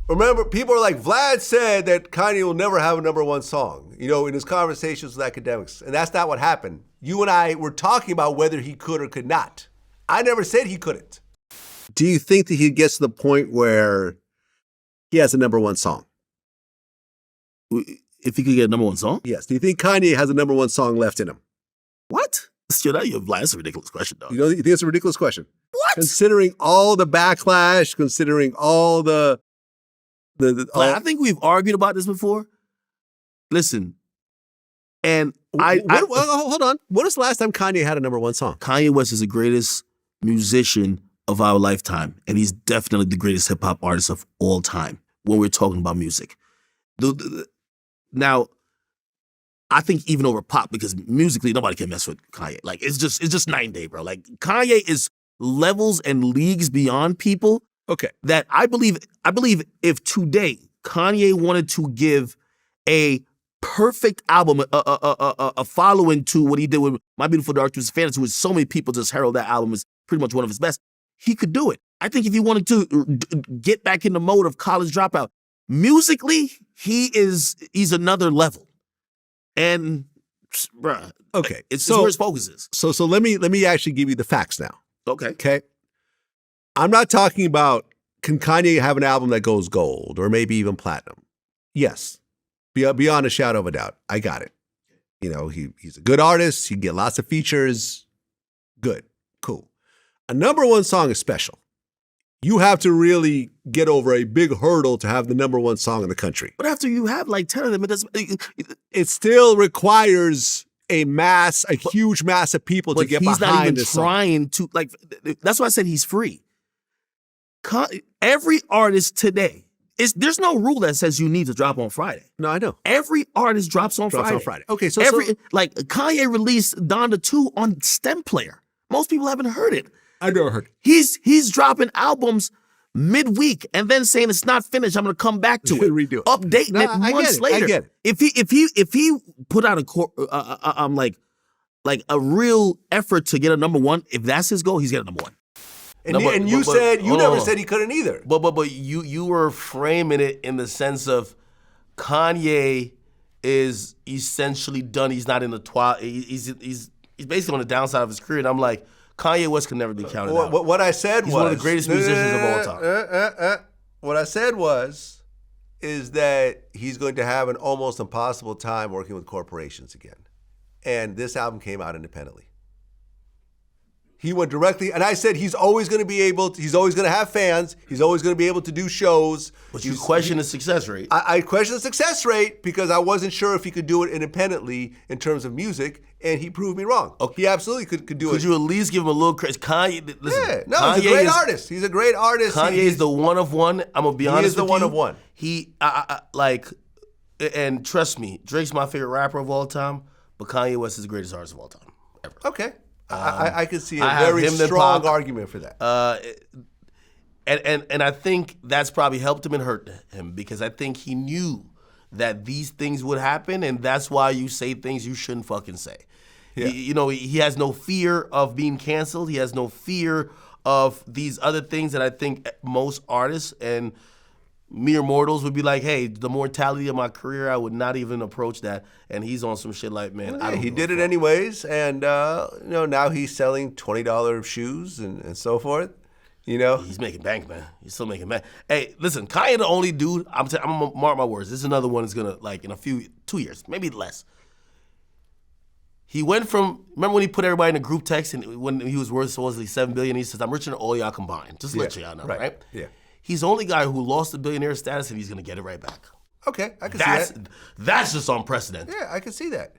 Remember, people are like, Vlad said that Kanye will never have a number one song, in his conversations with academics. And that's not what happened. You and I were talking about whether he could or could not. I never said he couldn't. Do you think that he gets to the point where he has a number one song? If he could get a number one song? Yes. Do you think Kanye has a number one song left in him? What? That's a ridiculous question, dog. You think it's a ridiculous question? What? Considering all the backlash, considering all the I think we've argued about this before. Listen, and hold on. When was the last time Kanye had a number one song? Kanye West is the greatest musician of our lifetime, and he's definitely the greatest hip hop artist of all time when we're talking about music. Now, I think even over pop, because musically nobody can mess with Kanye. Like it's just night and day, bro. Like Kanye is levels and leagues beyond people. Okay. That I believe if today Kanye wanted to give a perfect album, a following to what he did with My Beautiful Dark Twisted Fantasy, which so many people just herald that album as pretty much one of his best, he could do it. I think if he wanted to get back in the mode of College Dropout, musically, he's another level. And bruh, okay, it's where his focus is. So let me actually give you the facts now. Okay. I'm not talking about can Kanye have an album that goes gold or maybe even platinum. Yes, beyond a shadow of a doubt. I got it. He's a good artist. He can get lots of features. Good, cool. A number one song is special. You have to really get over a big hurdle to have the number one song in the country. But after you have like 10 of them, it still requires a huge mass of people to get behind this song. But he's not even trying to, like, that's why I said he's free. Every artist today, there's no rule that says you need to drop on Friday. No, I know. Every artist drops on Friday. Okay, so like Kanye released Donda 2 on STEM Player. Most people haven't heard it. I never heard. He's dropping albums midweek and then saying it's not finished. I'm gonna come back to it, redo it, updating it months later. I get it. If he put out a real effort to get a number one, if that's his goal, he's getting a number one. And you said you never said he couldn't either. But you were framing it in the sense of Kanye is essentially done. He's not in the twilight. He's basically on the downside of his career. And I'm like, Kanye West can never be counted out. What I said he's was one of the greatest musicians of all time. What I said is that he's going to have an almost impossible time working with corporations again. And this album came out independently. He went directly, and I said he's always going to have fans. He's always going to be able to do shows. But you question his success rate. I question the success rate because I wasn't sure if he could do it independently in terms of music, and he proved me wrong. Okay. He absolutely could do it. Could you at least give him a little credit? Kanye, listen. Yeah, no, he's a great artist. He's a great artist. Kanye is the one of one. I'm going to be honest with you. He is the one of one. And trust me, Drake's my favorite rapper of all time, but Kanye West is the greatest artist of all time, ever. Okay. I could see a very strong argument for that. And I think that's probably helped him and hurt him because I think he knew that these things would happen, and that's why you say things you shouldn't fucking say. Yeah. He has no fear of being canceled. He has no fear of these other things that I think most artists and mere mortals would be like, hey, the mortality of my career, I would not even approach that. And he's on some shit like, man, he did it anyways. And, now he's selling $20 shoes and so forth. He's making bank, man. He's still making bank. Hey, listen, Kanye the only dude, I'm going to mark my words. This is another one that's going to, like, in 2 years, maybe less. He went from, remember when he put everybody in a group text and when he was worth supposedly $7 billion, he says, I'm richer than all y'all combined. Just let y'all know, right? Yeah. He's the only guy who lost the billionaire status and he's going to get it right back. Okay, I can see that. That's just unprecedented. Yeah, I can see that.